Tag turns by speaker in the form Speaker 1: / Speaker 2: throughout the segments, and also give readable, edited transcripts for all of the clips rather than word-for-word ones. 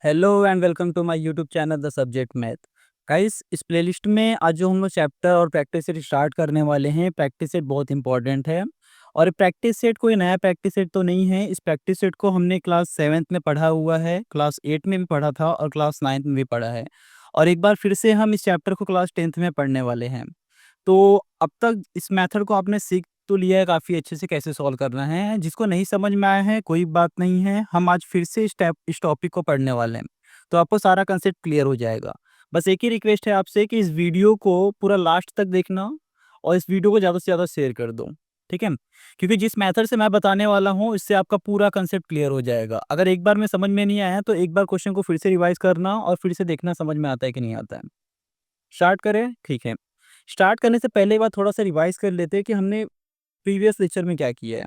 Speaker 1: Hello and welcome to my YouTube channel the subject math. Guys, इस playlist में आज जो हम लोग चैप्टर और प्रैक्टिस सेट स्टार्ट करने वाले हैं, प्रैक्टिस सेट बहुत इंपॉर्टेंट है। और प्रैक्टिस सेट कोई नया प्रैक्टिस सेट तो नहीं है। इस प्रैक्टिस सेट को हमने क्लास 7th में पढ़ा हुआ है, क्लास 8 में भी पढ़ा था और क्लास 9th में भी पढ़ा है। और एक बार फिर से हम इस चैप्टर को क्लास 10th में पढ़ने वाले हैं। तो अब तक इस मेथड को आपने सीख तो लिया है काफ़ी अच्छे से कैसे सॉल्व करना है। जिसको नहीं समझ में आया है कोई बात नहीं है, हम आज फिर से इस टॉपिक को पढ़ने वाले हैं। तो आपको सारा कंसेप्ट क्लियर हो जाएगा। बस एक ही रिक्वेस्ट है आपसे कि इस वीडियो को पूरा लास्ट तक देखना और इस वीडियो को ज़्यादा से ज़्यादा शेयर कर दो, ठीक है? क्योंकि जिस मेथड से मैं बताने वाला हूँ इससे आपका पूरा कंसेप्ट क्लियर हो जाएगा। अगर एक बार में समझ में नहीं आया तो एक बार क्वेश्चन को फिर से रिवाइज़ करना और फिर से देखना समझ में आता है कि नहीं आता है। स्टार्ट करें? ठीक है। स्टार्ट करने से पहले एक बार थोड़ा-सा रिवाइज़ कर लेते हैं कि हमने प्रीवियस लेक्चर में क्या किया है।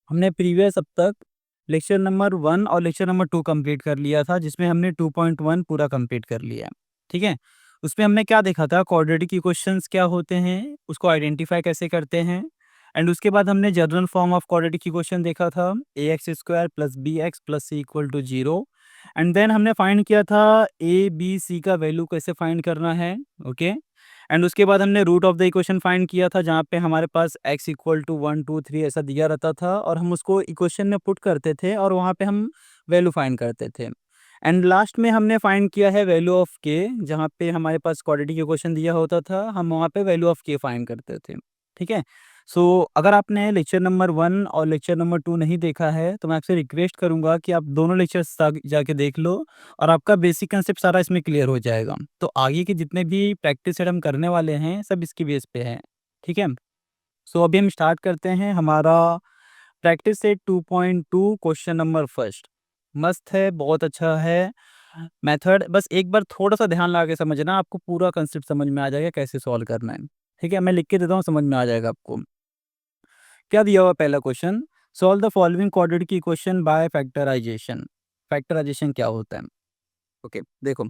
Speaker 1: हमने प्रीवियस अब तक लेक्चर नंबर 1 और लेक्चर नंबर 2 कंप्लीट कर लिया था, जिसमें हमने 2.1 पूरा कंप्लीट कर लिया है, ठीक है? उसमें हमने क्या देखा था, क्वाड्रेटिक इक्वेशंस क्या होते हैं, उसको आइडेंटिफाई कैसे करते हैं। एंड उसके बाद हमने general form of quadratic equation देखा था, ax square plus bx plus c equal to 0। And then हमने फाइंड किया था a, b, c का वैल्यू कैसे फाइंड करना है, ओके। एंड उसके बाद हमने root of the equation find किया था, जहाँ पे हमारे पास x इक्वल टू 1 2 3 ऐसा दिया रहता था और हम उसको इक्वेशन में पुट करते थे और वहाँ पे हम वैल्यू फाइंड करते थे। एंड लास्ट में हमने फाइंड किया है वैल्यू ऑफ k, जहाँ पे हमारे पास क्वाड्रेटिक इक्वेशन दिया होता था, हम वहाँ पे वैल्यू ऑफ k फाइंड करते थे, ठीक है। सो अगर आपने लेक्चर नंबर 1 और लेक्चर नंबर 2 नहीं देखा है तो मैं आपसे रिक्वेस्ट करूंगा कि आप दोनों लेक्चर्स जाके देख लो और आपका बेसिक कंसेप्ट सारा इसमें क्लियर हो जाएगा। तो आगे के जितने भी प्रैक्टिस सेट हम करने वाले हैं सब इसकी बेस पे हैं, ठीक है। सो अभी हम स्टार्ट करते हैं हमारा practice set 2.2 question number first. मस्त है, बहुत अच्छा है मेथड। बस एक बार थोड़ा सा ध्यान लगा के समझना, आपको पूरा कंसेप्ट समझ में आ जाएगा कैसे सॉल्व करना है, ठीक है। मैं लिख के देता हूँ, समझ में आ जाएगा आपको। क्या दिया हुआ पहला question, solve the following quadratic equation by factorization. Factorization क्या होता है? ओके, देखो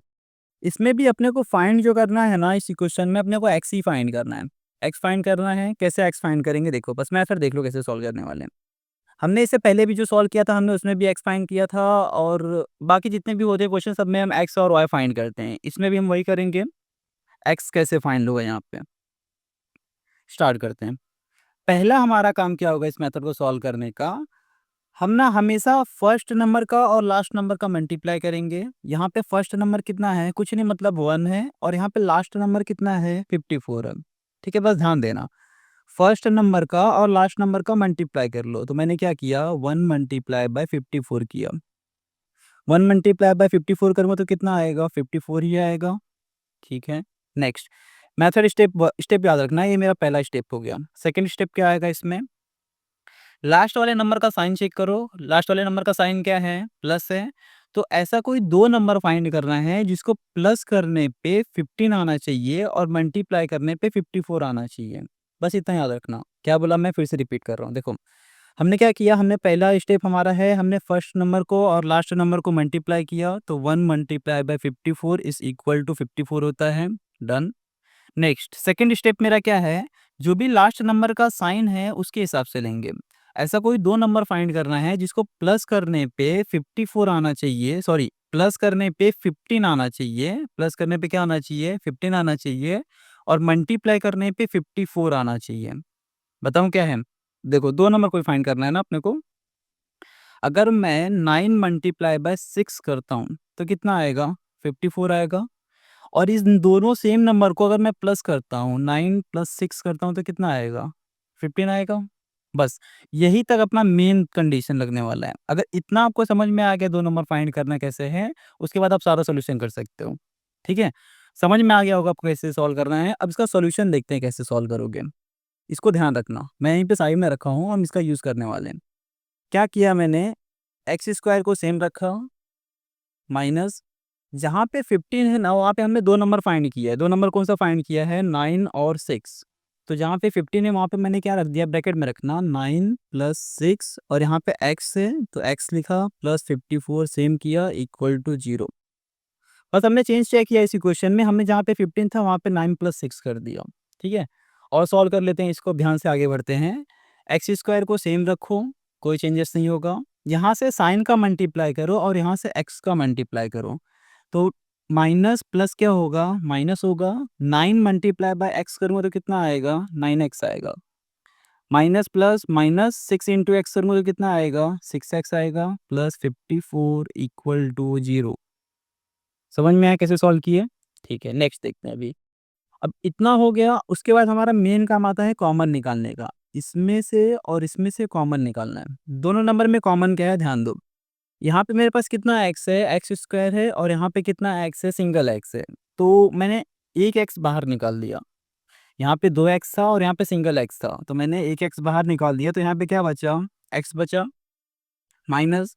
Speaker 1: इसमें भी अपने को फाइंड जो करना है ना, इस इक्वेशन में अपने को एक्स ही फाइंड करना है। एक्स फाइंड करना है, कैसे एक्स फाइंड करेंगे देखो, बस मेथड देख लो कैसे सॉल्व करने वाले हैं। हमने इससे पहले भी जो सॉल्व किया था हमने उसमें भी एक्स फाइंड किया था और बाकी जितने भी होते हैं क्वेश्चन सब में हम एक्स और वाई फाइंड करते हैं, इसमें भी हम वही करेंगे। एक्स कैसे फाइंड होगा यहाँ पे, स्टार्ट करते हैं। पहला हमारा काम क्या होगा इस मेथड को सॉल्व करने का, हम ना हमेशा फर्स्ट नंबर का और लास्ट नंबर का मल्टीप्लाई करेंगे। यहाँ पे फर्स्ट नंबर कितना है, कुछ नहीं मतलब 1 है, और यहाँ पे लास्ट नंबर कितना है, 54 है, ठीक है। बस ध्यान देना, फर्स्ट नंबर का और लास्ट नंबर का मल्टीप्लाई कर लो। तो मैंने क्या किया, 1 मल्टीप्लाई बाय 54 किया। 1 मल्टीप्लाई बाय 54 करूँगा तो कितना आएगा, 54 ही आएगा, ठीक है। नेक्स्ट मेथड स्टेप याद रखना, ये मेरा पहला स्टेप हो गया। सेकेंड स्टेप क्या आएगा इसमें, लास्ट वाले नंबर का साइन चेक करो। लास्ट वाले नंबर का साइन क्या है, प्लस है। तो ऐसा कोई दो नंबर फाइंड करना है जिसको प्लस करने पे 15 आना चाहिए और मल्टीप्लाई करने पे 54 आना चाहिए। बस इतना याद रखना। क्या बोला, मैं फिर से रिपीट कर रहा हूँ। देखो हमने क्या किया, हमने पहला स्टेप हमारा है, हमने फर्स्ट नंबर को और लास्ट नंबर को मल्टीप्लाई किया, तो 1 multiply by 54 is equal to 54 होता है। डन। नेक्स्ट सेकंड स्टेप मेरा क्या है, जो भी लास्ट नंबर का साइन है उसके हिसाब से लेंगे। ऐसा कोई दो नंबर फाइंड करना है जिसको प्लस करने पे 54 आना चाहिए, सॉरी प्लस करने पे 15 आना चाहिए, प्लस करने पे क्या आना चाहिए, 15 आना चाहिए, और मल्टीप्लाई करने पे 54 आना चाहिए। बताऊं क्या है, देखो दो नंबर कोई फाइंड करना है ना अपने को। अगर मैं 9 मल्टीप्लाई बाय 6 करता हूँ तो कितना आएगा, 54 आएगा। और इस दोनों सेम नंबर को अगर मैं प्लस करता हूँ, 9 प्लस 6 करता हूँ तो कितना आएगा, 15 आएगा। बस यही तक अपना मेन कंडीशन लगने वाला है। अगर इतना आपको समझ में आ गया दो नंबर फाइंड करना कैसे है, उसके बाद आप सारा सॉल्यूशन कर सकते हो, ठीक है। समझ में आ गया होगा आपको कैसे सॉल्व करना है। अब इसका सॉल्यूशन देखते हैं कैसे सॉल्व करोगे। इसको ध्यान रखना, मैं यहीं पे साइड में रखा हूँ, हम इसका यूज़ करने वाले हैं। क्या किया मैंने, एक्स स्क्वायर को सेम रखा, माइनस जहाँ पे 15 है ना वहाँ पे हमने दो नंबर फाइंड किया है। दो नंबर कौन सा फाइंड किया है, 9 और 6। तो जहाँ पे 15 है वहाँ पे मैंने क्या रख दिया, ब्रैकेट में रखना 9 प्लस 6, और यहाँ पे x है तो x लिखा, प्लस 54 सेम किया, इक्वल टू 0। बस हमने चेंज किया इस इक्वेशन में, हमने जहाँ पे 15 था वहाँ पे 9 प्लस 6 कर दिया, ठीक है। और सॉल्व कर लेते हैं इसको, ध्यान से आगे बढ़ते हैं। एक्स स्क्वायर को सेम रखो, कोई चेंजेस नहीं होगा। यहाँ से साइन का मल्टीप्लाई करो और यहाँ से एक्स का मल्टीप्लाई करो, तो माइनस प्लस क्या होगा, माइनस होगा। 9 मल्टीप्लाई बाय एक्स करूँगा तो कितना आएगा, 9x आएगा। Minus plus minus 6 into x करूँगा तो कितना आएगा, 6x आएगा, प्लस 54 इक्वल टू 0। समझ में आया कैसे सॉल्व किए? ठीक है, नेक्स्ट देखते हैं अभी। अब इतना हो गया, उसके बाद हमारा मेन काम आता है कॉमन निकालने का। इसमें से और इसमें से कॉमन निकालना है। दोनों नंबर में कॉमन क्या है, ध्यान दो। यहाँ पे मेरे पास कितना एक्स है, एक्स स्क्वायर है, और यहाँ पे कितना एक्स है, सिंगल एक्स है। तो मैंने एक एक्स बाहर निकाल दिया। यहाँ पे 2 एक्स था और यहाँ पे सिंगल एक्स था, तो मैंने एक एक्स बाहर निकाल दिया, तो यहाँ पे क्या बचा, एक्स बचा, माइनस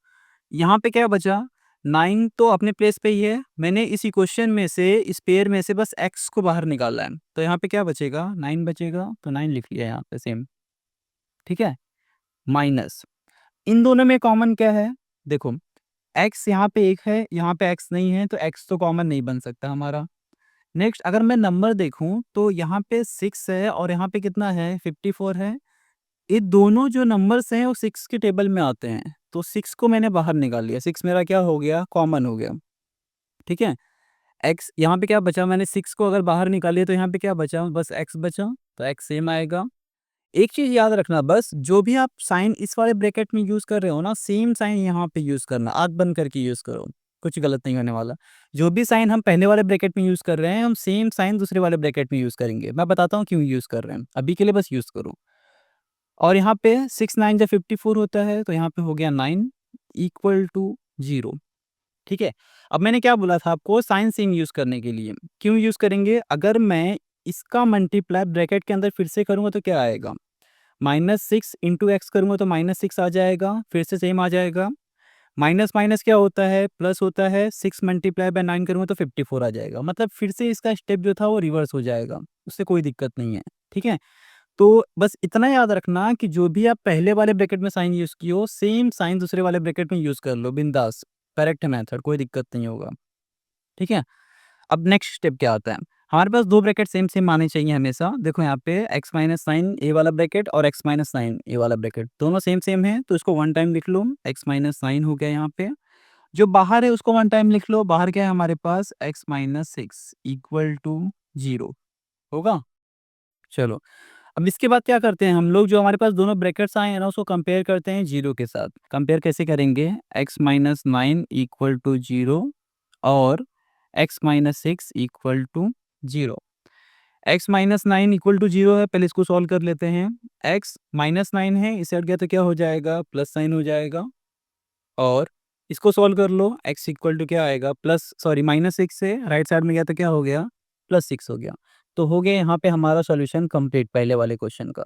Speaker 1: यहाँ पे क्या बचा, 9 तो अपने प्लेस पे ही है। मैंने इस इक्वेशन में से, इस पेयर में से बस x को बाहर निकाला है, तो यहाँ पे क्या बचेगा, 9 बचेगा, तो 9 लिख लिया यहाँ पे सेम। ठीक है, माइनस इन दोनों में कॉमन क्या है, देखो x यहाँ पे एक है, यहाँ पे x नहीं है, तो x तो कॉमन नहीं बन सकता हमारा। नेक्स्ट अगर मैं नंबर देखूं तो यहाँ पे 6 है और यहाँ पे कितना है, 54 है। ये दोनों जो नंबर्स हैं वो 6 के टेबल में आते हैं, तो 6 को मैंने बाहर निकाल लिया, 6 मेरा क्या हो गया, कॉमन हो गया। ठीक है, x यहाँ पे क्या बचा, मैंने 6 को अगर बाहर निकालिए तो यहाँ पे क्या बचा, बस x बचा, तो x सेम आएगा। एक चीज़ याद रखना, बस जो भी आप साइन इस वाले ब्रैकेट में यूज़ कर रहे हो ना, सेम साइन यहाँ पे यूज़ करना, आँख बंद करके यूज़ करो, कुछ गलत नहीं होने वाला। जो भी साइन हम पहले वाले ब्रैकेट में यूज़ कर रहे हैं, हम सेम साइन दूसरे वाले ब्रैकेट में यूज़ करेंगे। मैं बताता हूँ क्यों यूज़ कर रहे हैं, अभी के लिए बस यूज़ करो। और यहाँ पे 6 9 जब 54 होता है, तो यहाँ पे हो गया 9 इक्वल टू 0। ठीक है, अब मैंने क्या बोला था आपको, साइन सेम यूज़ करने के लिए। क्यों यूज़ करेंगे, अगर मैं इसका मल्टीप्लाई ब्रैकेट के अंदर फिर से करूँगा तो क्या आएगा, -6 इंटू एक्स करूँगा तो -6 आ जाएगा, फिर से सेम आ जाएगा। माइनस माइनस क्या होता है, प्लस होता है, 6 मल्टीप्लाई बाय 9 करूँगा तो 54 आ जाएगा। मतलब फिर से इसका स्टेप जो था वो रिवर्स हो जाएगा, उससे कोई दिक्कत नहीं है। ठीक है, तो बस इतना याद रखना कि जो भी आप पहले वाले ब्रैकेट में साइन यूज़ किए हो, सेम साइन दूसरे वाले ब्रैकेट में यूज़ कर लो बिंदास। करेक्ट मेथड, कोई दिक्कत नहीं होगा। ठीक है, अब नेक्स्ट स्टेप क्या आता है, हमारे पास 2 ब्रैकेट सेम सेम आने चाहिए हमेशा। देखो यहाँ पे x माइनस साइन ए वाला ब्रैकेट और x माइनस साइन ए वाला ब्रैकेट दोनों सेम सेम है, तो इसको वन टाइम लिख लो, x माइनस साइन हो गया। यहाँ पे जो बाहर है उसको वन टाइम लिख लो, बाहर क्या है हमारे पास, x माइनस 6 इक्वल टू 0 होगा। चलो, अब इसके बाद क्या करते हैं हम लोग, जो हमारे पास दोनों ब्रैकेट्स आए हैं ना, उसको कंपेयर करते हैं 0 के साथ। कंपेयर कैसे करेंगे, x माइनस 9 इक्वल टू 0 और x minus 6 equal to 0। x minus 9 equal to 0 है, पहले इसको सॉल्व कर लेते हैं। x माइनस 9 है, इसे हट गया तो क्या हो जाएगा, प्लस साइन हो जाएगा। और इसको सॉल्व कर लो, x इक्वल टू क्या आएगा, प्लस सॉरी -6 से राइट साइड में गया तो क्या हो गया, +6 हो गया। तो हो गया यहाँ पे हमारा सॉल्यूशन कंप्लीट पहले वाले क्वेश्चन का।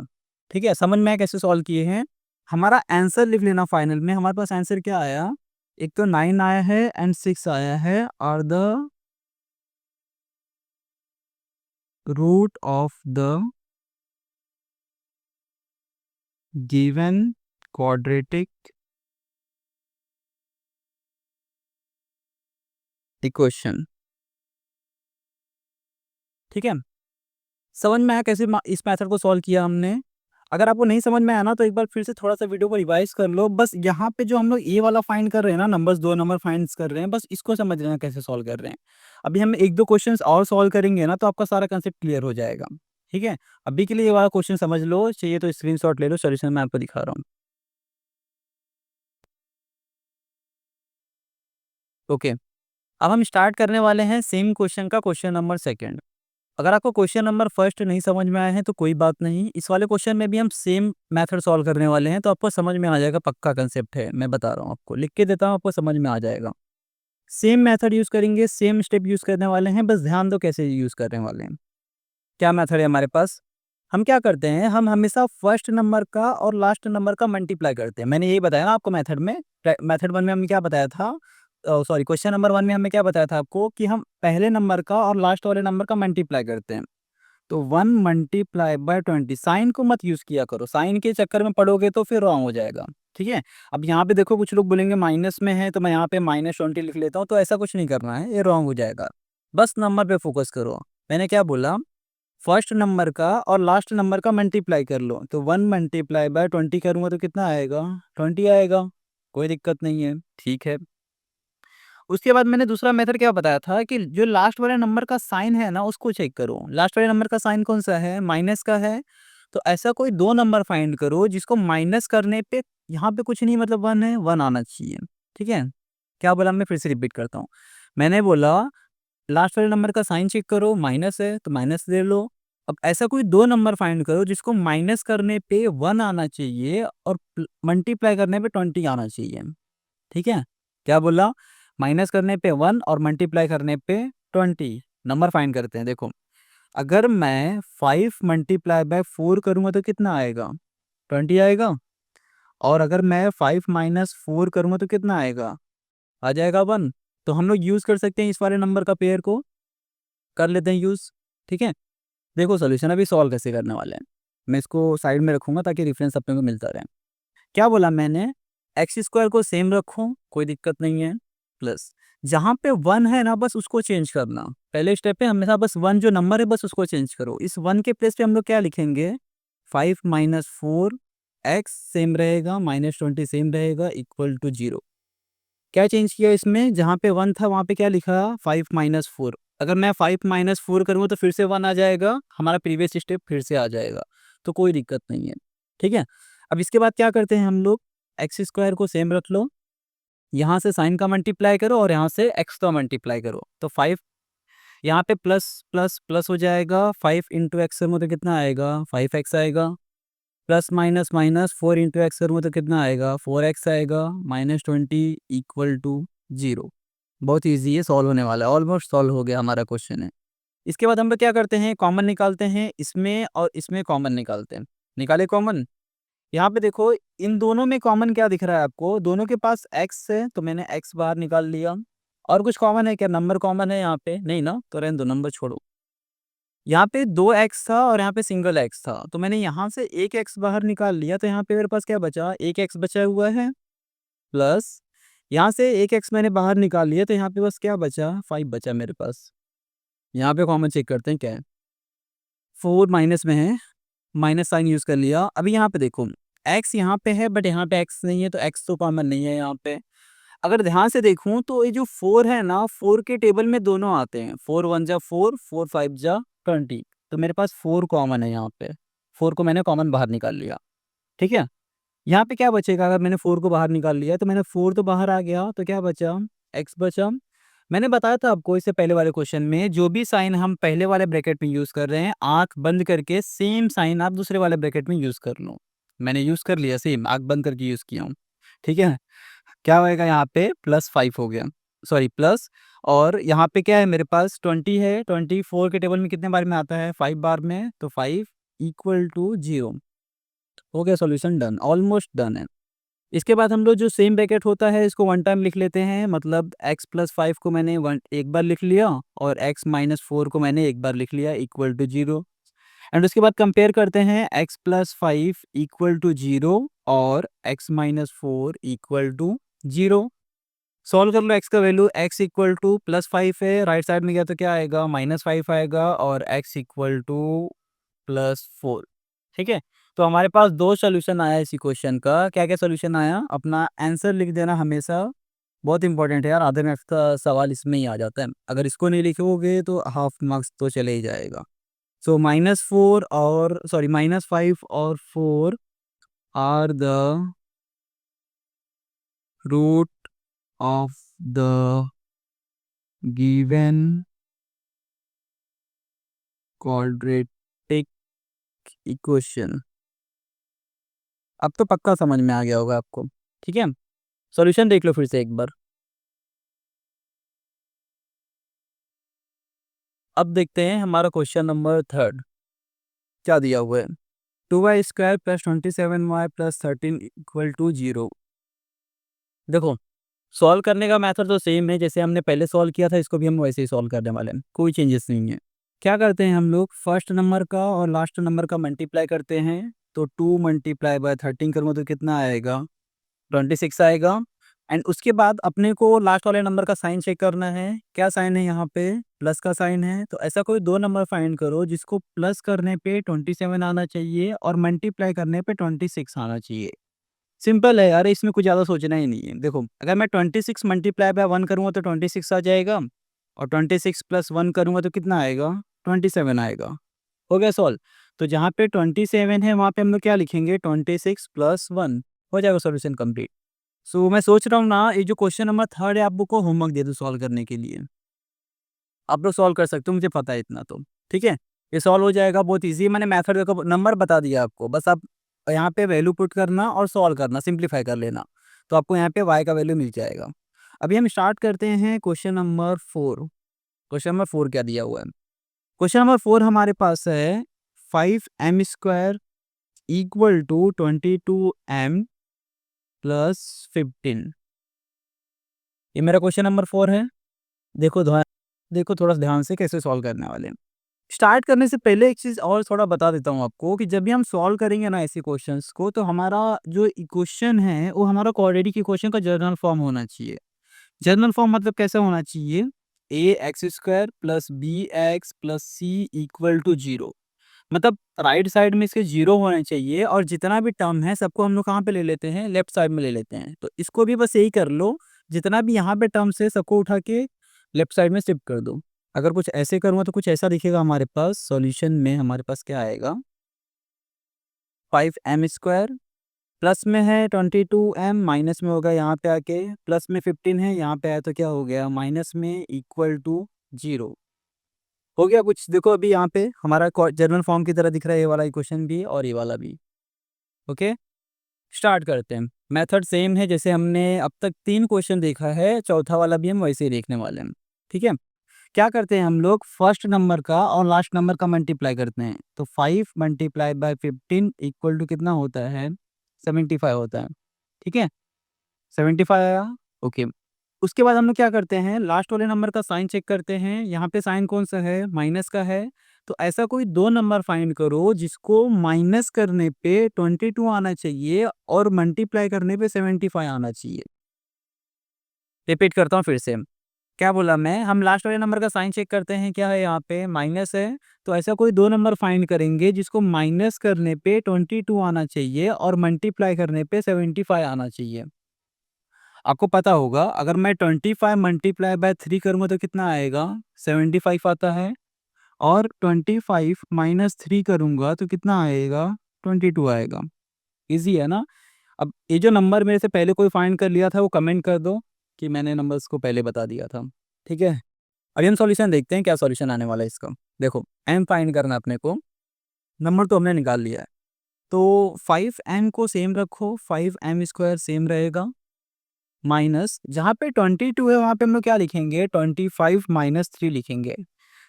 Speaker 1: ठीक है, समझ में आया कैसे सॉल्व किए हैं। हमारा आंसर लिख लेना फाइनल में, हमारे पास आंसर क्या आया, एक तो 9 आया है एंड 6 आया है, और the root of the given quadratic equation. ठीक है, समझ में आया कैसे इस मेथड को सॉल्व किया हमने। अगर आपको नहीं समझ में आया ना, तो एक बार फिर से थोड़ा सा वीडियो को रिवाइज कर लो। बस यहाँ पे जो हम लोग ए वाला फाइंड कर रहे हैं ना, नंबर्स 2 नंबर फाइंड कर रहे हैं, बस इसको समझ लेना कैसे सॉल्व कर रहे हैं। अभी हम 1-2 क्वेश्चंस और सॉल्व करेंगे ना, तो आपका सारा कंसेप्ट क्लियर हो जाएगा। ठीक है, अभी के लिए ये वाला क्वेश्चन समझ लो, चाहिए तो स्क्रीनशॉट ले लो, सॉल्यूशन मैं आपको दिखा रहा हूँ। ओके, अब हम स्टार्ट करने वाले हैं सेम क्वेश्चन का, क्वेश्चन नंबर सेकंड। अगर आपको क्वेश्चन नंबर फर्स्ट नहीं समझ में आया है तो कोई बात नहीं, इस वाले क्वेश्चन में भी हम सेम मेथड सॉल्व करने वाले हैं, तो आपको समझ में आ जाएगा, पक्का कंसेप्ट है, मैं बता रहा हूँ आपको, लिख के देता हूँ, आपको समझ में आ जाएगा। सेम मेथड यूज़ करेंगे, सेम स्टेप यूज़ करने वाले हैं, बस ध्यान दो कैसे यूज़ करने वाले हैं। क्या मेथड है हमारे पास, हम क्या करते हैं, हम हमेशा फर्स्ट नंबर का और लास्ट नंबर का मल्टीप्लाई करते हैं। मैंने यही बताया ना आपको मेथड में, मेथड 1 में हमने क्या बताया था, सॉरी क्वेश्चन नंबर 1 में हमने क्या बताया था आपको, कि हम पहले नंबर का और लास्ट वाले नंबर का मल्टीप्लाई करते हैं। तो 1 मल्टीप्लाई बाय 20, साइन को मत यूज़ किया करो, साइन के चक्कर में पढ़ोगे तो फिर रॉन्ग हो जाएगा। ठीक है, अब यहाँ पे देखो कुछ लोग बोलेंगे माइनस में है, तो मैं यहाँ पे -20 लिख लेता हूँ, तो ऐसा कुछ नहीं करना है, ये रॉन्ग हो जाएगा। बस नंबर पे फोकस करो। मैंने क्या बोला, फर्स्ट नंबर का और लास्ट नंबर का मल्टीप्लाई कर लो, तो 1 मल्टीप्लाई बाय 20 करूँगा तो कितना आएगा, 20 आएगा। कोई दिक्कत नहीं है, ठीक है। उसके बाद मैंने दूसरा मेथड क्या बताया था कि जो लास्ट वाले नंबर का साइन है ना उसको चेक करो। लास्ट वाले नंबर का साइन कौन-सा है? माइनस का है। तो ऐसा कोई 2 नंबर फाइंड करो जिसको माइनस करने पे यहाँ पे कुछ नहीं मतलब 1 है, 1 आना चाहिए। ठीक है? क्या बोला मैं फिर से रिपीट करता हूँ। मैंने बोला लास्ट वाले नंबर का साइन चेक करो, माइनस है तो माइनस ले लो। अब ऐसा कोई 2 नंबर फाइंड करो जिसको माइनस करने पे 1 आना चाहिए और मल्टीप्लाई करने पे 20 आना चाहिए। ठीक है? क्या बोला? माइनस करने पे 1 और मल्टीप्लाई करने पे 20 नंबर फाइंड करते हैं। देखो, अगर मैं 5 मल्टीप्लाई बाय 4 करूँगा तो कितना आएगा? 20 आएगा। और अगर मैं 5 माइनस 4 करूँगा तो कितना आएगा? आ जाएगा 1। तो हम लोग यूज़ कर सकते हैं इस वाले नंबर का पेयर को, कर लेते हैं यूज़। ठीक है? देखो सॉल्यूशन अभी सॉल्व कैसे करने वाले हैं। मैं इसको साइड में रखूँगा ताकि रेफरेंस अपने को मिलता रहे। क्या बोला मैंने? एक्स स्क्वायर को सेम रखो, कोई दिक्कत नहीं है, प्लस जहाँ पे 1 है ना बस उसको चेंज करना। पहले स्टेप पे हमेशा बस 1 जो नंबर है बस उसको चेंज करो। इस 1 के प्लेस पे हम लोग क्या लिखेंगे? 5 माइनस 4 एक्स सेम रहेगा, माइनस 20 सेम रहेगा, इक्वल टू 0। क्या चेंज किया इसमें? जहाँ पे 1 था वहाँ पे क्या लिखा? 5 माइनस 4। अगर मैं 5 माइनस 4 करूँगा तो फिर से 1 आ जाएगा, हमारा प्रीवियस स्टेप फिर से आ जाएगा, तो कोई दिक्कत नहीं है। ठीक है? अब इसके बाद क्या करते हैं हम लोग? एक्स स्क्वायर को सेम रख लो, यहाँ से साइन का मल्टीप्लाई करो और यहाँ से एक्स का मल्टीप्लाई करो। तो 5 यहाँ पे प्लस प्लस प्लस हो जाएगा, 5 इंटू एक्स करूँ तो कितना आएगा? 5x आएगा। Plus minus minus 4 into x करूँ तो कितना आएगा? 4x आएगा, माइनस 20 इक्वल टू 0। बहुत ईजी है, सॉल्व होने वाला है, ऑलमोस्ट सॉल्व हो गया हमारा क्वेश्चन है। इसके बाद हम लोग क्या करते हैं? कॉमन निकालते हैं, इसमें और इसमें कॉमन निकालते हैं। निकाले कॉमन? यहाँ पे देखो इन दोनों में कॉमन क्या दिख रहा है आपको? दोनों के पास x है तो मैंने x बाहर निकाल लिया। और कुछ कॉमन है क्या? नंबर कॉमन है यहाँ पे? नहीं ना, तो रहने दो, नंबर छोड़ो। यहाँ पे 2x था और यहाँ पे सिंगल x था, तो मैंने यहाँ से एक x बाहर निकाल लिया, तो यहाँ पे मेरे पास क्या बचा? एक x बचा हुआ है, प्लस यहाँ से एक x मैंने बाहर निकाल लिया, तो यहाँ पे बस क्या बचा? 5 बचा मेरे पास। यहाँ पे कॉमन चेक करते हैं क्या है। 4 माइनस में है, माइनस साइन यूज़ कर लिया। अभी यहाँ पे देखो x यहाँ पे है बट यहाँ पे x नहीं है, तो x तो कॉमन नहीं है यहाँ पे। अगर ध्यान से देखूँ तो ये जो 4 है ना, 4 के टेबल में दोनों आते हैं। 4 1 जा 4, 4 5 जा 20, तो मेरे पास 4 कॉमन है यहाँ पे। 4 को मैंने कॉमन बाहर निकाल लिया। ठीक है? यहाँ पे क्या बचेगा? अगर मैंने 4 को बाहर निकाल लिया तो मैंने 4 तो बाहर आ गया, तो क्या बचा? x बचा। मैंने बताया था आपको इससे पहले वाले क्वेश्चन में, जो भी साइन हम पहले वाले ब्रैकेट में यूज़ कर रहे हैं, आँख बंद करके सेम साइन आप दूसरे वाले ब्रैकेट में यूज़ कर लो। मैंने यूज़ कर लिया, सेम आँख बंद करके यूज़ किया हूँ। ठीक है? क्या होएगा यहाँ पे? +5 हो गया, सॉरी प्लस। और यहाँ पे क्या है मेरे पास? 20 है, 24 के टेबल में कितने बार में आता है? 5 बार में, तो 5 इक्वल टू 0। हो गया सॉल्यूशन डन, ऑलमोस्ट डन है। इसके बाद हम लोग जो सेम ब्रैकेट होता है इसको वन टाइम लिख लेते हैं, मतलब x प्लस 5 को मैंने एक बार लिख लिया और x माइनस 4 को मैंने एक बार लिख लिया, इक्वल टू 0। एंड उसके बाद कंपेयर करते हैं x प्लस 5 इक्वल टू 0 और x minus 4 equal to 0। Solve कर लो, x का वैल्यू x इक्वल टू +5 है, राइट साइड में गया तो क्या आएगा? -5 आएगा और x इक्वल टू +4। ठीक है? तो हमारे पास 2 सॉल्यूशन आया इसी क्वेश्चन का। क्या-क्या सॉल्यूशन आया? अपना आंसर लिख देना हमेशा, बहुत इंपॉर्टेंट है यार, आधे मार्क्स का सवाल इसमें ही आ जाता है। अगर इसको नहीं लिखोगे तो हाफ मार्क्स तो चले ही जाएगा। सो -4 और सॉरी -5 और 4 are the root of the given quadratic equation. अब तो पक्का समझ में आ गया होगा आपको। ठीक है? सॉल्यूशन देख लो फिर से एक बार। अब देखते हैं हमारा क्वेश्चन नंबर 3 क्या दिया हुआ है? 2y² + 27y + 13 equal to 0। देखो, सॉल्व करने का मेथड तो सेम है, जैसे हमने पहले सॉल्व किया था, इसको भी हम वैसे ही सॉल्व करने वाले हैं, कोई चेंजेस नहीं है। क्या करते हैं हम लोग? फर्स्ट नंबर का और लास्ट नंबर का मल्टीप्लाई करते हैं, तो 2 मल्टीप्लाई बाय 13 करूँगा तो कितना आएगा? 26 आएगा। एंड उसके बाद अपने को लास्ट वाले नंबर का साइन चेक करना है। क्या साइन है यहाँ पे? प्लस का साइन है। तो ऐसा कोई 2 नंबर फाइंड करो जिसको प्लस करने पे 27 आना चाहिए और मल्टीप्लाई करने पे 26 आना चाहिए। सिंपल है यार, इसमें कुछ ज़्यादा सोचना ही नहीं है। देखो, अगर मैं 26 मल्टीप्लाई बाय 1 करूँगा तो 26 आ जाएगा, और 26 प्लस 1 करूँगा तो कितना आएगा? 27 आएगा। हो गया सॉल्व। तो जहाँ पे 27 है वहाँ पे हम लोग क्या लिखेंगे? 26 प्लस 1, हो जाएगा सॉल्यूशन कंप्लीट। सो मैं सोच रहा हूँ ना, ये जो क्वेश्चन नंबर 3 है आप लोग को होमवर्क दे दूँ सॉल्व करने के लिए। आप लोग सॉल्व कर सकते हो, मुझे पता है इतना तो, ठीक है? ये सॉल्व हो जाएगा, बहुत ईज़ी है। मैंने मेथड देखो, नंबर बता दिया आपको, बस आप यहाँ पे वैल्यू पुट करना और सॉल्व करना, सिंप्लीफाई कर लेना। तो आपको यहाँ पे y का वैल्यू मिल जाएगा। अभी हम स्टार्ट करते हैं क्वेश्चन नंबर 4। क्वेश्चन नंबर 4 क्या दिया हुआ है? क्वेश्चन नंबर 4 हमारे पास है 5m² equal to 22m plus 15। ये मेरा क्वेश्चन नंबर 4 है। देखो देखो थोड़ा ध्यान से कैसे सॉल्व करने वाले हैं। स्टार्ट करने से पहले एक चीज़ और थोड़ा बता देता हूँ आपको, कि जब भी हम सॉल्व करेंगे ना ऐसे क्वेश्चंस को, तो हमारा जो इक्वेशन है वो हमारा क्वाड्रेटिक इक्वेशन का जनरल फॉर्म होना चाहिए। जनरल फॉर्म मतलब कैसा होना चाहिए? ax² plus bx plus c equal to 0। मतलब राइट साइड में इसके 0 होने चाहिए, और जितना भी टर्म है सबको हम लोग कहाँ पे ले लेते हैं? लेफ्ट साइड में ले लेते हैं। तो इसको भी बस यही कर लो, जितना भी यहाँ पे टर्म्स है सबको उठा के लेफ्ट साइड में शिफ्ट कर दो। अगर कुछ ऐसे करूँगा तो कुछ ऐसा दिखेगा हमारे पास। सॉल्यूशन में हमारे पास क्या आएगा? 5m² प्लस में है 22m, माइनस में होगा यहाँ पे आके, प्लस में 15 है यहाँ पे आया तो क्या हो गया? माइनस में, इक्वल टू 0। हो गया कुछ? देखो अभी यहाँ पे हमारा जर्नल फॉर्म की तरह दिख रहा है, ये वाला इक्वेशन भी और ये वाला भी। ओके, स्टार्ट करते हैं। मेथड सेम है जैसे हमने अब तक 3 क्वेश्चन देखा है, चौथा वाला भी हम वैसे ही देखने वाले हैं। ठीक है, क्या करते हैं हम लोग? फर्स्ट नंबर का और लास्ट नंबर का मल्टीप्लाई करते हैं। तो 5 मल्टीप्लाई बाय 15 इक्वल टू कितना होता है? 75 होता है। ठीक है, 75 आया। ओके, उसके बाद हम लोग क्या करते हैं? लास्ट वाले नंबर का साइन चेक करते हैं। यहाँ पे साइन कौन सा है? माइनस का है। तो ऐसा कोई 2 नंबर फाइंड करो जिसको माइनस करने पे 22 आना चाहिए और मल्टीप्लाई करने पे 75 आना चाहिए। रिपीट करता हूँ फिर से। क्या बोला मैं? हम लास्ट वाले नंबर का साइन चेक करते हैं, क्या है यहाँ पे? माइनस है। तो ऐसा कोई 2 नंबर फाइंड करेंगे जिसको माइनस करने पे 22 आना चाहिए और मल्टीप्लाई करने पे 75 आना चाहिए। आपको पता होगा, अगर मैं 25 मल्टीप्लाई बाय 3 करूँगा तो कितना आएगा? 75 आता है। और 25 माइनस 3 करूँगा तो कितना आएगा? 22 आएगा। ईज़ी है ना? अब ये जो नंबर मेरे से पहले कोई फाइंड कर लिया था वो कमेंट कर दो कि मैंने नंबर्स को पहले बता दिया था। ठीक है? अभी हम सॉल्यूशन देखते हैं, क्या सॉल्यूशन आने वाला है इसका। देखो, m फाइंड करना है अपने को, नंबर तो हमने निकाल लिया है। तो 5m को सेम रखो, 5m² सेम रहेगा, माइनस जहाँ पे 22 है वहाँ पे हम लोग क्या लिखेंगे? 25 माइनस 3 लिखेंगे।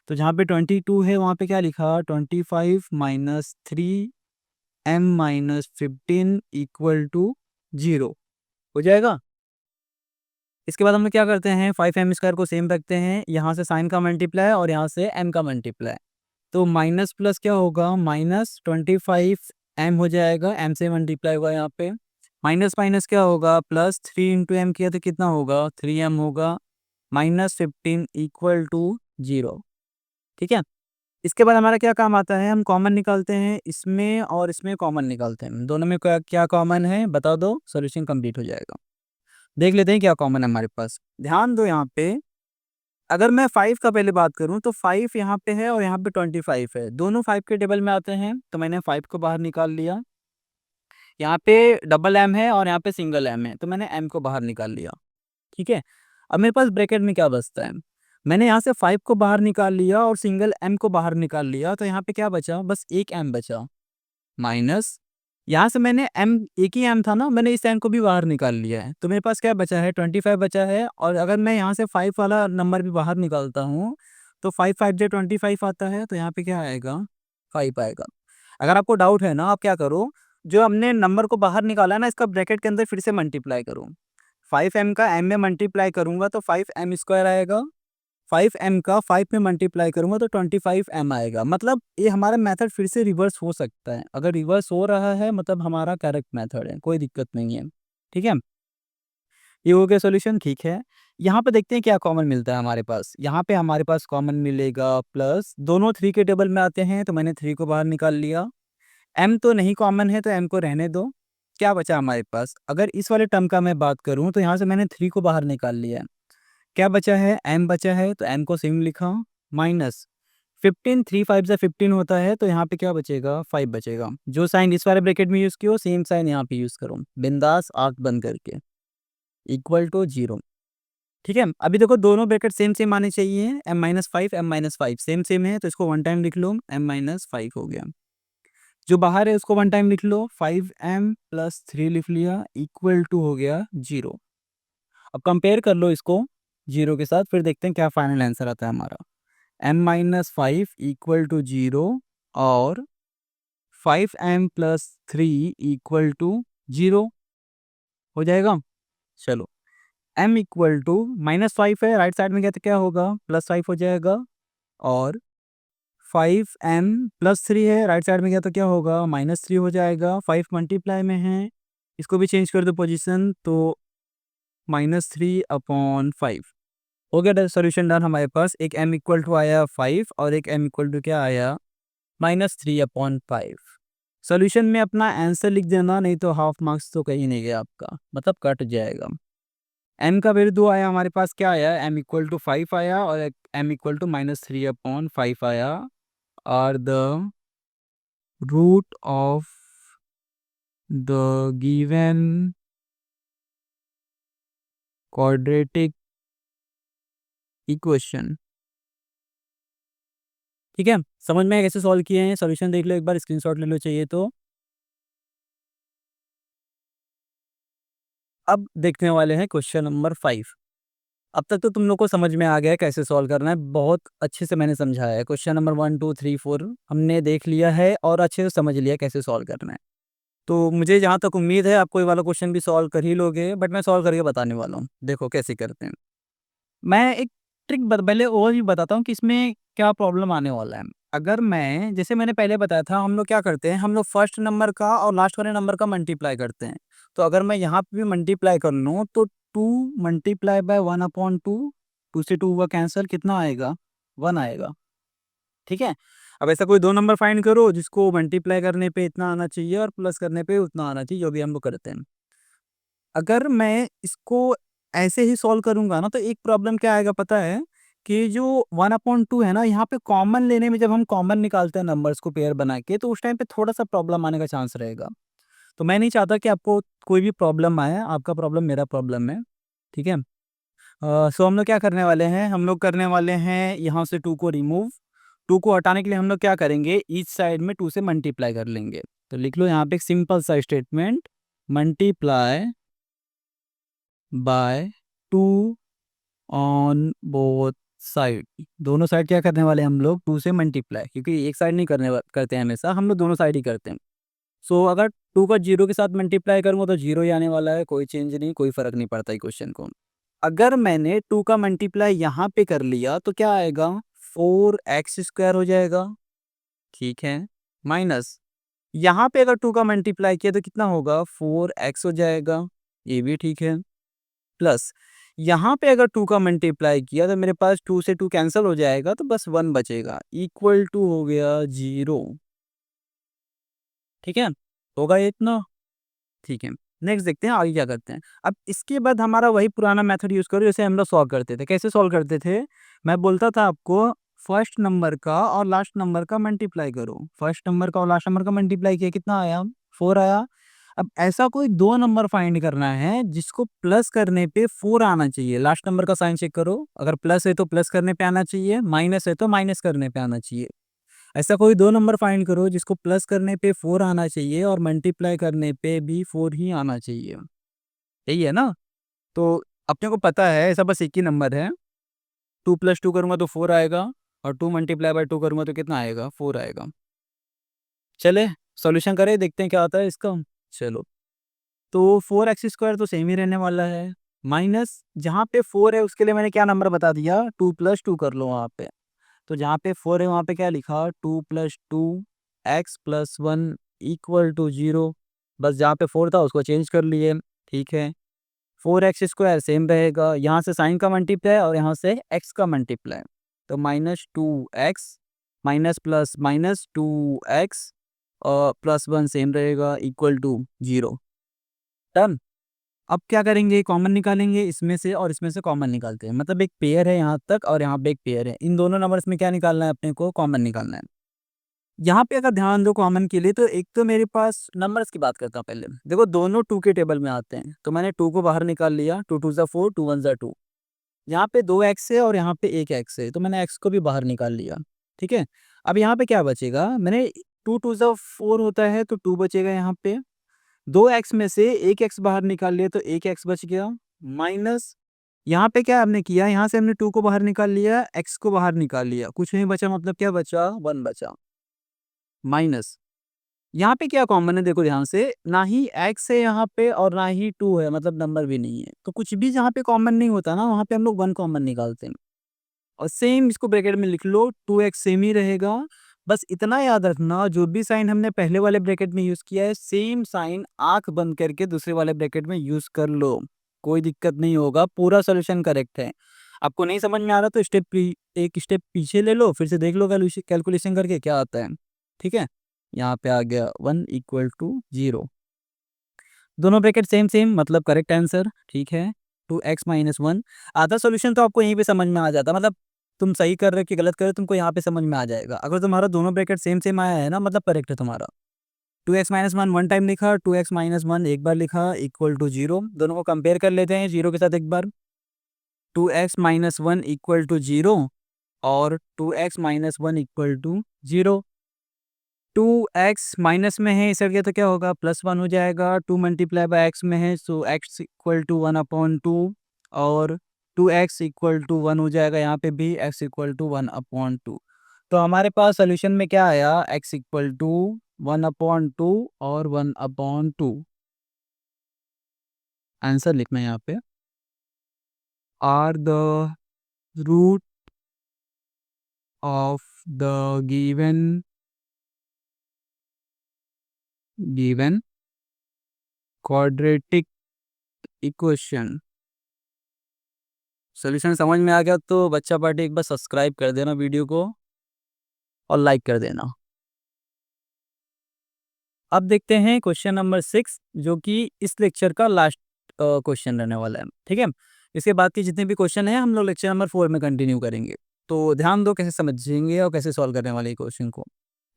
Speaker 1: तो जहाँ पे 22 है वहाँ पे क्या लिखा? 25 minus 3 m minus 15 equal to 0 हो जाएगा। इसके बाद हम लोग क्या करते हैं? 5m² को सेम रखते हैं, यहाँ से साइन का मल्टीप्लाई और यहाँ से m का मल्टीप्लाई। तो माइनस प्लस क्या होगा? माइनस 25 m हो जाएगा, m से मल्टीप्लाई होगा यहाँ पे। माइनस माइनस क्या होगा? प्लस 3 इंटू एम किया तो कितना होगा? 3m होगा, माइनस 15 इक्वल टू 0। ठीक है, इसके बाद हमारा क्या काम आता है? हम कॉमन निकालते हैं, इसमें और इसमें कॉमन निकालते हैं। दोनों में क्या क्या कॉमन है बता दो, सॉल्यूशन कंप्लीट हो जाएगा। देख लेते हैं क्या कॉमन है हमारे पास। ध्यान दो यहाँ पे, अगर मैं 5 का पहले बात करूँ तो 5 यहाँ पे है और यहाँ पे 25 है, दोनों 5 के टेबल में आते हैं, तो मैंने 5 को बाहर निकाल लिया। यहाँ पे डबल एम है और यहाँ पे सिंगल एम है, तो मैंने एम को बाहर निकाल लिया। ठीक है, अब मेरे पास ब्रैकेट में क्या बचता है? मैंने यहाँ से 5 को बाहर निकाल लिया और सिंगल एम को बाहर निकाल लिया, तो यहाँ पे क्या बचा? बस एक एम बचा, माइनस यहाँ से मैंने एम, एक ही एम था ना, मैंने इस एम को भी बाहर निकाल लिया है, तो मेरे पास क्या बचा है? 25 बचा है। और अगर मैं यहाँ से 5 वाला नंबर भी बाहर निकालता हूँ तो 5 5 जो 25 आता है, तो यहाँ पे क्या आएगा? 5 आएगा। अगर आपको डाउट है ना, आप क्या करो, जो हमने नंबर को बाहर निकाला है ना, इसका ब्रैकेट के अंदर फिर से मल्टीप्लाई करो। 5m का m में मल्टीप्लाई करूंगा तो 5m² आएगा, 5m का 5 में मल्टीप्लाई करूंगा तो 25m आएगा। मतलब ये हमारा मेथड फिर से रिवर्स हो सकता है। अगर रिवर्स हो रहा है मतलब हमारा करेक्ट मेथड है, कोई दिक्कत नहीं है। ठीक है, ये हो गया सॉल्यूशन। ठीक है, यहाँ पे देखते हैं क्या कॉमन मिलता है हमारे पास। यहाँ पे हमारे पास कॉमन मिलेगा प्लस, दोनों 3 के टेबल में आते हैं, तो मैंने 3 को बाहर निकाल लिया। m तो नहीं कॉमन है तो m को रहने दो। क्या बचा हमारे पास? अगर इस वाले टर्म का मैं बात करूँ तो यहाँ से मैंने 3 को बाहर निकाल लिया है। क्या बचा है? m बचा है, तो m को सेम लिखा, माइनस 15, 3 5 जा 15 होता है, तो यहाँ पे क्या बचेगा? 5 बचेगा। जो साइन इस वाले ब्रैकेट में यूज़ किया हो, सेम साइन यहाँ पे यूज़ करो, बिंदास आँख बंद करके, इक्वल टू 0। ठीक है? अभी देखो दोनों ब्रैकेट सेम आने चाहिए, m-5 सेम है, तो इसको 1 टाइम लिख लो, m-5 हो गया। जो बाहर है उसको 1 टाइम लिख लो, 5m + 3 लिख लिया, इक्वल टू हो गया 0। अब कंपेयर कर लो इसको 0 के साथ, फिर देखते हैं क्या फाइनल आंसर आता है हमारा। m-5 इक्वल टू 0 और 5m + 3 इक्वल टू 0 हो जाएगा। चलो, m इक्वल टू -5 है, राइट साइड में गया तो क्या होगा? +5 हो जाएगा, और 5m + 3 है, राइट साइड में गया तो क्या होगा? -3 हो जाएगा। 5 मल्टीप्लाई में है, इसको भी चेंज कर दो पोजीशन, तो -3/5 हो गया। सॉल्यूशन डन हमारे पास। एक m इक्वल टू आया 5 और एक m इक्वल टू क्या आया? -3/5। सॉल्यूशन में अपना आंसर लिख देना, नहीं तो हाफ मार्क्स तो कहीं नहीं गया आपका, मतलब कट जाएगा। m का वैल्यू 2 आया हमारे पास, क्या आया? m इक्वल टू 5 आया और एक m इक्वल टू -3/5 आया, और the root of the given quadratic equation. ठीक है, समझ में आया कैसे सॉल्व किए हैं? सॉल्यूशन देख लो एक बार, स्क्रीनशॉट ले लो चाहिए तो। अब देखने वाले हैं क्वेश्चन नंबर 5। अब तक तो तुम लोग को समझ में आ गया है कैसे सॉल्व करना है, बहुत अच्छे से मैंने समझाया है। क्वेश्चन नंबर 1 2 3 4 हमने देख लिया है और अच्छे से समझ लिया कैसे सॉल्व करना है। तो मुझे जहाँ तक उम्मीद है आप कोई वाला क्वेश्चन भी सॉल्व कर ही लोगे, बट मैं सॉल्व करके बताने वाला हूँ। देखो कैसे करते हैं। मैं एक ट्रिक पहले और भी बताता हूँ कि इसमें क्या प्रॉब्लम आने वाला है। अगर मैं, जैसे मैंने पहले बताया था, हम लोग क्या करते हैं, हम लोग फर्स्ट नंबर का और लास्ट वाले नंबर का मल्टीप्लाई करते हैं। तो अगर मैं यहाँ पे भी मल्टीप्लाई कर लूँ तो 2 मल्टीप्लाई बाय 1/2, 2 से 2 का कैंसिल, कितना आएगा? 1 आएगा। ठीक है? अब ऐसा कोई दो नंबर फाइंड करो जिसको मल्टीप्लाई करने पे इतना आना चाहिए और प्लस करने पे उतना आना चाहिए, जो भी हम लोग करते हैं। अगर मैं इसको ऐसे ही सॉल्व करूँगा ना, तो एक प्रॉब्लम क्या आएगा पता है? कि जो 1/2 है ना, यहाँ पे कॉमन लेने में, जब हम कॉमन निकालते हैं नंबर्स को पेयर बना के, तो उस टाइम पे थोड़ा-सा प्रॉब्लम आने का चांस रहेगा। तो मैं नहीं चाहता कि आपको कोई भी प्रॉब्लम आए, आपका प्रॉब्लम मेरा प्रॉब्लम है। ठीक है? सो हम लोग क्या करने वाले हैं? हम लोग करने वाले हैं यहाँ से 2 को रिमूव। 2 को हटाने के लिए हम लोग क्या करेंगे? ईच साइड में 2 से मल्टीप्लाई कर लेंगे। तो लिख लो यहाँ पे एक सिंपल सा statement, multiply by 2 on both side. दोनों साइड क्या करने वाले हैं हम लोग? 2 से मल्टीप्लाई, क्योंकि एक साइड नहीं करते हैं हमेशा, हम लोग दोनों साइड ही करते हैं। सो अगर 2 का 0 के साथ मल्टीप्लाई करूँगा तो 0 ही आने वाला है, कोई चेंज नहीं, कोई फ़र्क नहीं पड़ता है क्वेश्चन को। अगर मैंने 2 का मल्टीप्लाई यहाँ पे कर लिया तो क्या आएगा? 4x² हो जाएगा। ठीक है? माइनस यहाँ पे अगर 2 का मल्टीप्लाई किया तो कितना होगा? 4x हो जाएगा। ये भी ठीक है। प्लस यहाँ पे अगर 2 का मल्टीप्लाई किया तो मेरे पास 2 से 2 कैंसल हो जाएगा, तो बस 1 बचेगा, इक्वल टू हो गया 0। ठीक है? होगा ये इतना? ठीक है। नेक्स्ट देखते हैं आगे क्या करते हैं। अब इसके बाद हमारा वही पुराना मेथड यूज़ करो जैसे हम लोग सॉल्व करते थे। कैसे सॉल्व करते थे? मैं बोलता था आपको, फर्स्ट नंबर का और लास्ट नंबर का मल्टीप्लाई करो। फर्स्ट नंबर का और लास्ट नंबर का मल्टीप्लाई किया, कितना आया? 4 आया। अब ऐसा कोई 2 नंबर फाइंड करना है जिसको प्लस करने पे 4 आना चाहिए। लास्ट नंबर का साइन चेक करो, अगर प्लस है तो प्लस करने पे आना चाहिए, माइनस है तो माइनस करने पे आना चाहिए। ऐसा कोई 2 नंबर फाइंड करो जिसको प्लस करने पे 4 आना चाहिए और मल्टीप्लाई करने पे भी 4 ही आना चाहिए। यही है ना? तो अपने को पता है ऐसा बस एक ही नंबर है। 2 + 2 करूँगा तो 4 आएगा, और 2 मल्टीप्लाई बाय 2 करूँगा तो कितना आएगा? 4 आएगा। चलें सॉल्यूशन करें, देखते हैं क्या आता है इसका। चलो, तो 4x² तो सेम ही रहने वाला है, माइनस जहाँ पे 4 है उसके लिए मैंने क्या नंबर बता दिया? 2 + 2 कर लो वहाँ पे। तो जहाँ पे 4 है वहाँ पे क्या लिखा? 2 + 2 x + 1 इक्वल टू 0। बस जहाँ पे 4 था उसको चेंज कर लिए। ठीक है? 4x² सेम रहेगा, यहाँ से साइन का मल्टीप्लाई और यहाँ से x का मल्टीप्लाई। तो -2x माइनस प्लस -2x और +1 सेम रहेगा, इक्वल टू 0। डन। अब क्या करेंगे, कॉमन निकालेंगे इसमें से और इसमें से कॉमन निकालते हैं, मतलब एक पेयर है यहाँ तक और यहाँ पे एक पेयर है, इन दोनों नंबर्स में क्या निकालना है अपने को, कॉमन निकालना है। यहाँ पे अगर ध्यान दो कॉमन के लिए, तो एक तो मेरे पास नंबर्स की बात करता हूँ पहले, देखो दोनों 2 के टेबल में आते हैं, तो मैंने 2 को बाहर निकाल लिया, 2 2 ज़ा 4, 2 1 ज़ा 2। यहाँ पे 2 एक्स है और यहाँ पे 1 एक्स है, तो मैंने एक्स को भी बाहर निकाल लिया। ठीक है, अब यहाँ पे क्या बचेगा, मैंने 2 2 ज़ा 4 होता है तो 2 बचेगा यहाँ पे, 2 एक्स में से 1 एक्स बाहर निकाल लिया तो 1 एक्स बच गया, माइनस यहाँ पे क्या हमने किया, यहाँ से हमने 2 को बाहर निकाल लिया, एक्स को बाहर निकाल लिया, कुछ नहीं बचा, मतलब क्या बचा, 1 बचा, माइनस यहाँ पे क्या कॉमन है, देखो ध्यान से, ना ही एक्स है यहाँ पे और ना ही 2 है, मतलब नंबर भी नहीं है, तो कुछ भी जहाँ पे कॉमन नहीं होता ना, वहाँ पे हम लोग 1 कॉमन निकालते हैं। और सेम इसको ब्रैकेट में लिख लो, 2x सेम ही रहेगा। बस इतना याद रखना, जो भी साइन हमने पहले वाले ब्रैकेट में यूज़ किया है, सेम साइन आँख बंद करके दूसरे वाले ब्रैकेट में यूज़ कर लो, कोई दिक्कत नहीं होगा, पूरा सॉल्यूशन करेक्ट है। आपको नहीं समझ में आ रहा तो एक स्टेप पीछे ले लो, फिर से देख लो कैलकुलेशन करके क्या आता है। ठीक है, यहाँ पे आ गया 1 = 0, दोनों ब्रैकेट सेम सेम, मतलब करेक्ट आंसर। ठीक है, 2x - 1, आधा सॉल्यूशन तो आपको यहीं पे समझ में आ जाता, मतलब तुम सही कर रहे हो कि गलत कर रहे हो तुमको यहाँ पे समझ में आ जाएगा। अगर तुम्हारा दोनों ब्रैकेट सेम सेम आया है ना, मतलब करेक्ट है तुम्हारा। 2x - 1 वन टाइम लिखा, 2x - 1 एक बार लिखा, =0, दोनों को कंपेयर कर लेते हैं 0 के साथ एक बार। 2x - 1 =0 और 2x - 1 =0। 2x माइनस में है, इस हट गया तो क्या होगा, +1 हो जाएगा। 2 मल्टीप्लाई बाय x में है, सो x = 1/2 और 2x = 1 हो जाएगा, यहाँ पे भी x = 1/2। तो हमारे पास सोल्यूशन में क्या आया, x = 1/2 और 1/2। आंसर लिखना है यहाँ पे, are the root of the given quadratic equation. Solution समझ में आ गया तो बच्चा पार्टी एक बार सब्सक्राइब कर देना वीडियो को और लाइक कर देना। अब देखते हैं क्वेश्चन नंबर 6, जो कि इस लेक्चर का लास्ट क्वेश्चन रहने वाला है। ठीक है, इसके बाद के जितने भी क्वेश्चन हैं हम लोग लेक्चर नंबर 4 में कंटिन्यू करेंगे। तो ध्यान दो कैसे समझेंगे और कैसे सॉल्व करने वाले क्वेश्चन को।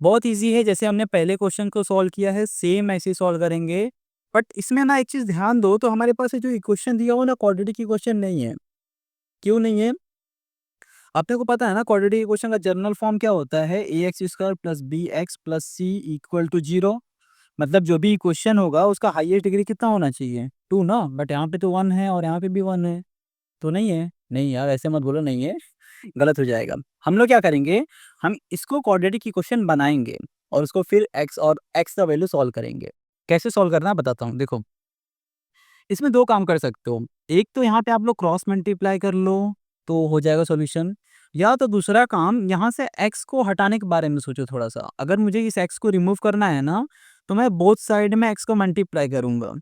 Speaker 1: बहुत ईजी है, जैसे हमने पहले क्वेश्चन को सॉल्व किया है सेम ऐसे ही सॉल्व करेंगे। बट इसमें ना एक चीज़ ध्यान दो, तो हमारे पास ये जो इक्वेशन दिया हो ना, क्वाड्रेटिक इक्वेशन नहीं है। क्यों नहीं है, अपने को पता है ना, क्वाड्रेटिक इक्वेशन का जनरल फॉर्म क्या होता है, ax² + bx + c = 0। मतलब जो भी इक्वेशन होगा उसका हाईएस्ट डिग्री कितना होना चाहिए, 2 ना, बट यहाँ पे तो 1 है और यहाँ पे भी 1 है, तो नहीं है। नहीं यार, ऐसे मत बोलो, नहीं है, गलत हो जाएगा। हम लोग क्या करेंगे, हम इसको क्वाड्रेटिक इक्वेशन बनाएंगे और उसको फिर x और x का वैल्यू सॉल्व करेंगे। कैसे सॉल्व करना है बताता हूँ, देखो इसमें 2 काम कर सकते हो। एक तो यहाँ पे आप लोग क्रॉस मल्टीप्लाई कर लो तो हो जाएगा सॉल्यूशन, या तो दूसरा काम यहाँ से x को हटाने के बारे में सोचो थोड़ा सा। अगर मुझे इस x को रिमूव करना है ना, तो मैं बोथ साइड में x को मल्टीप्लाई करूँगा।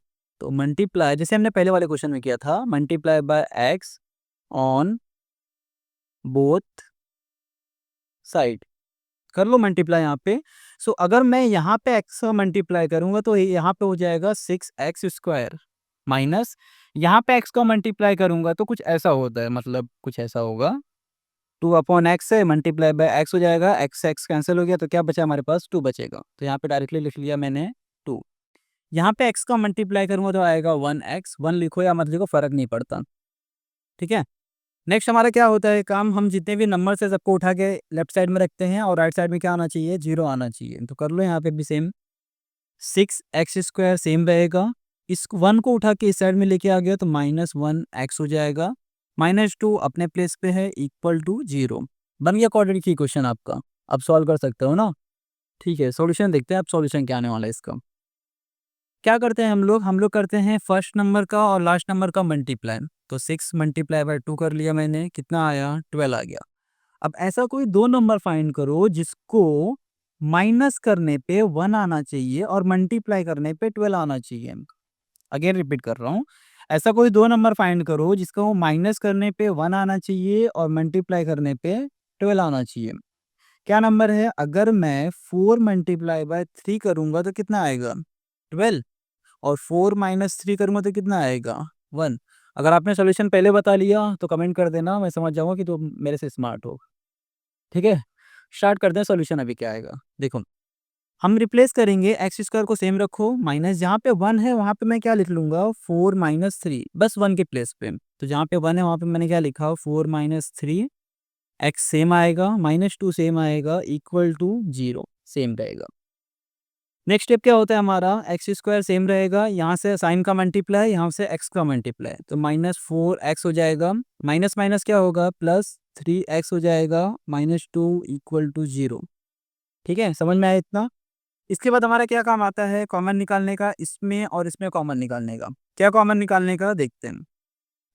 Speaker 1: तो मल्टीप्लाई जैसे हमने पहले वाले क्वेश्चन में किया था, multiply by x on both side, कर लो मल्टीप्लाई यहाँ पे। सो अगर मैं यहाँ पे x का मल्टीप्लाई करूँगा तो यहाँ पे हो जाएगा 6x² माइनस यहाँ पे x का मल्टीप्लाई करूँगा तो कुछ ऐसा होता है, मतलब कुछ ऐसा होगा, 2/x है, मल्टीप्लाई बाय x हो जाएगा, x कैंसिल हो गया तो क्या बचा हमारे पास, 2 बचेगा। तो यहाँ पे डायरेक्टली लिख लिया मैंने 2। यहाँ पे x का मल्टीप्लाई करूँगा तो आएगा 1x, 1 लिखो या मत लिखो फ़र्क नहीं पड़ता। ठीक है, नेक्स्ट हमारा क्या होता है काम, हम जितने भी नंबर्स है सबको उठा के लेफ्ट साइड में रखते हैं और राइट साइड में क्या आना चाहिए, 0 आना चाहिए। तो कर लो यहाँ पे भी सेम, 6x² सेम रहेगा, इस 1 को उठा के इस साइड में लेके आ गया तो -1x हो जाएगा, -2 अपने प्लेस पे है, =0। बन गया क्वाड्रेटिक इक्वेशन आपका। अब सॉल्व कर सकते हो ना। ठीक है, सॉल्यूशन देखते हैं अब सॉल्यूशन क्या आने वाला है इसका। क्या करते हैं हम लोग करते हैं फर्स्ट नंबर का और लास्ट नंबर का मल्टीप्लाई। तो 6 मल्टीप्लाई बाय 2 कर लिया मैंने, कितना आया, 12 आ गया। अब ऐसा कोई 2 नंबर फाइंड करो जिसको माइनस करने पे 1 आना चाहिए और मल्टीप्लाई करने पे 12 आना चाहिए। अगेन रिपीट कर रहा हूँ, ऐसा कोई 2 नंबर फाइंड करो जिसको माइनस करने पे 1 आना चाहिए और मल्टीप्लाई करने पे 12 आना चाहिए। क्या नंबर है, अगर मैं 4 मल्टीप्लाई बाय 3 करूँगा तो कितना आएगा, 12। और 4 माइनस 3 करूँगा तो कितना आएगा 1। अगर आपने सोल्यूशन पहले बता लिया तो कमेंट कर देना, मैं समझ जाऊँगा कि तुम मेरे से स्मार्ट हो। ठीक है, स्टार्ट करते हैं। सोल्यूशन अभी क्या आएगा देखो, हम रिप्लेस करेंगे एक्स स्क्वायर को सेम रखो, माइनस जहाँ पे 1 है वहाँ पे मैं क्या लिख लूँगा 4 माइनस 3 बस 1 के प्लेस पे। तो जहाँ पे 1 है वहाँ पे मैंने क्या लिखा 4 माइनस 3, एक्स सेम आएगा माइनस 2 सेम आएगा इक्वल टू 0 सेम रहेगा। नेक्स्ट स्टेप क्या होता है हमारा, एक्स स्क्वायर सेम रहेगा, यहाँ से साइन का मल्टीप्लाई, यहाँ से एक्स का मल्टीप्लाई, तो माइनस 4x हो जाएगा, माइनस माइनस क्या होगा प्लस 3x हो जाएगा, माइनस 2 इक्वल टू 0। ठीक है, समझ में आया इतना। इसके बाद हमारा क्या काम आता है कॉमन निकालने का, इसमें और इसमें कॉमन निकालने का। क्या कॉमन निकालने का देखते हैं।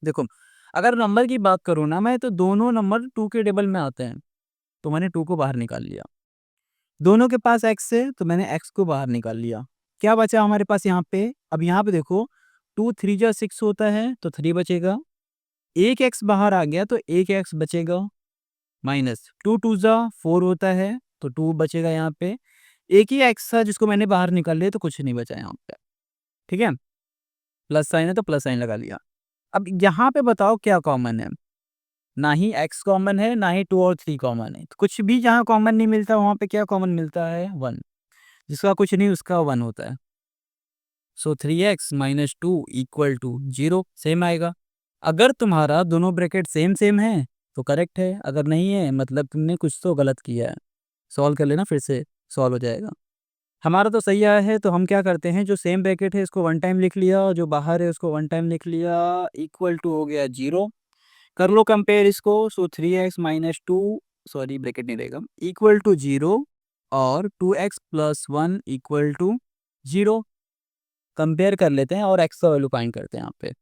Speaker 1: देखो, अगर नंबर की बात करूँ ना मैं, तो दोनों नंबर 2 के टेबल में आते हैं, तो मैंने 2 को बाहर निकाल लिया। दोनों के पास x है तो मैंने x को बाहर निकाल लिया। क्या बचा हमारे पास यहाँ पे, अब यहाँ पे देखो 2 3 जा 6 होता है तो 3 बचेगा, एक x बाहर आ गया तो एक x बचेगा, माइनस 2 2 जा 4 होता है तो 2 बचेगा यहाँ पे, एक ही x था जिसको मैंने बाहर निकाल लिया तो कुछ नहीं बचा यहाँ पे। ठीक है, प्लस साइन है तो प्लस साइन लगा लिया। अब यहाँ पे बताओ क्या कॉमन है, ना ही x कॉमन है ना ही 2 और 3 कॉमन है, तो कुछ भी जहाँ कॉमन नहीं मिलता वहाँ पे क्या कॉमन मिलता है 1, जिसका कुछ नहीं उसका 1 होता है। So 3x minus 2 equal to 0 same आएगा। अगर तुम्हारा दोनों ब्रैकेट सेम सेम है तो करेक्ट है, अगर नहीं है मतलब तुमने कुछ तो गलत किया है। सॉल्व कर लेना, फिर से सॉल्व हो जाएगा। हमारा तो सही आया है, तो हम क्या करते हैं, जो सेम ब्रैकेट है इसको 1 टाइम लिख लिया और जो बाहर है उसको 1 टाइम लिख लिया, इक्वल टू हो गया 0। कर लो कंपेयर इसको, सो 3x माइनस 2, सॉरी ब्रैकेट नहीं रहेगा, इक्वल टू 0 और 2x plus 1 equal to 0। Compare कर लेते हैं और x का वैल्यू फाइंड करते हैं यहाँ पे।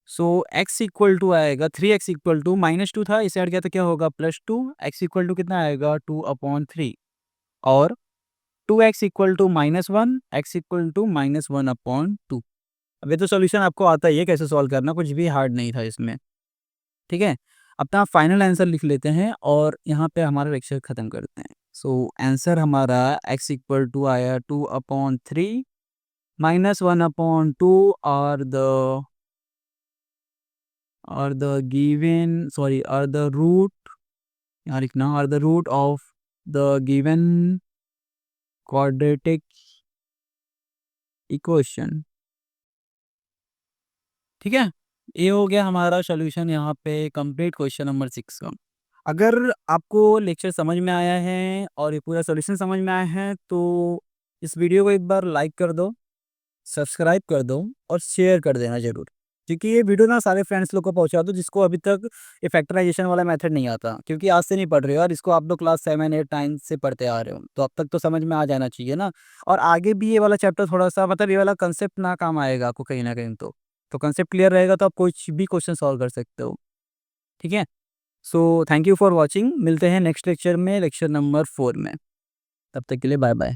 Speaker 1: सो x इक्वल टू आएगा 3x इक्वल टू माइनस 2 था, इसे हट गया तो क्या होगा +2, x इक्वल टू कितना आएगा 2/3, और 2x equal to -1, x equal to -1/2। अब ये तो सॉल्यूशन आपको आता ही है कैसे सॉल्व करना, कुछ भी हार्ड नहीं था इसमें। ठीक है, अपना फाइनल आंसर लिख लेते हैं और यहाँ पे हमारा लेक्चर ख़त्म करते हैं। सो आंसर हमारा x इक्वल टू आया 2/3 -1/2 और द गिवन सॉरी और द रूट, यहाँ लिखना और the root of the given quadratic equation. ठीक है, ये हो गया हमारा सॉल्यूशन यहाँ पे कंप्लीट क्वेश्चन नंबर 6 का। अगर आपको लेक्चर समझ में आया है और ये पूरा सॉल्यूशन समझ में आया है तो इस वीडियो को एक बार लाइक कर दो, सब्सक्राइब कर दो और शेयर कर देना ज़रूर, क्योंकि ये वीडियो ना सारे फ्रेंड्स लोग को पहुंचा दो जिसको अभी तक ये फैक्टराइजेशन वाला मेथड नहीं आता, क्योंकि आज से नहीं पढ़ रहे हो यार, इसको आप लोग क्लास 7 8 9 से पढ़ते आ रहे हो, तो अब तक तो समझ में आ जाना चाहिए ना। और आगे भी ये वाला चैप्टर थोड़ा सा मतलब ये वाला कंसेप्ट ना काम आएगा आपको कहीं ना कहीं, तो कंसेप्ट क्लियर रहेगा तो आप कुछ भी क्वेश्चन सॉल्व कर सकते हो। ठीक है, so thank you for watching, मिलते हैं नेक्स्ट लेक्चर में, लेक्चर नंबर 4 में। तब तक के लिए बाय बाय।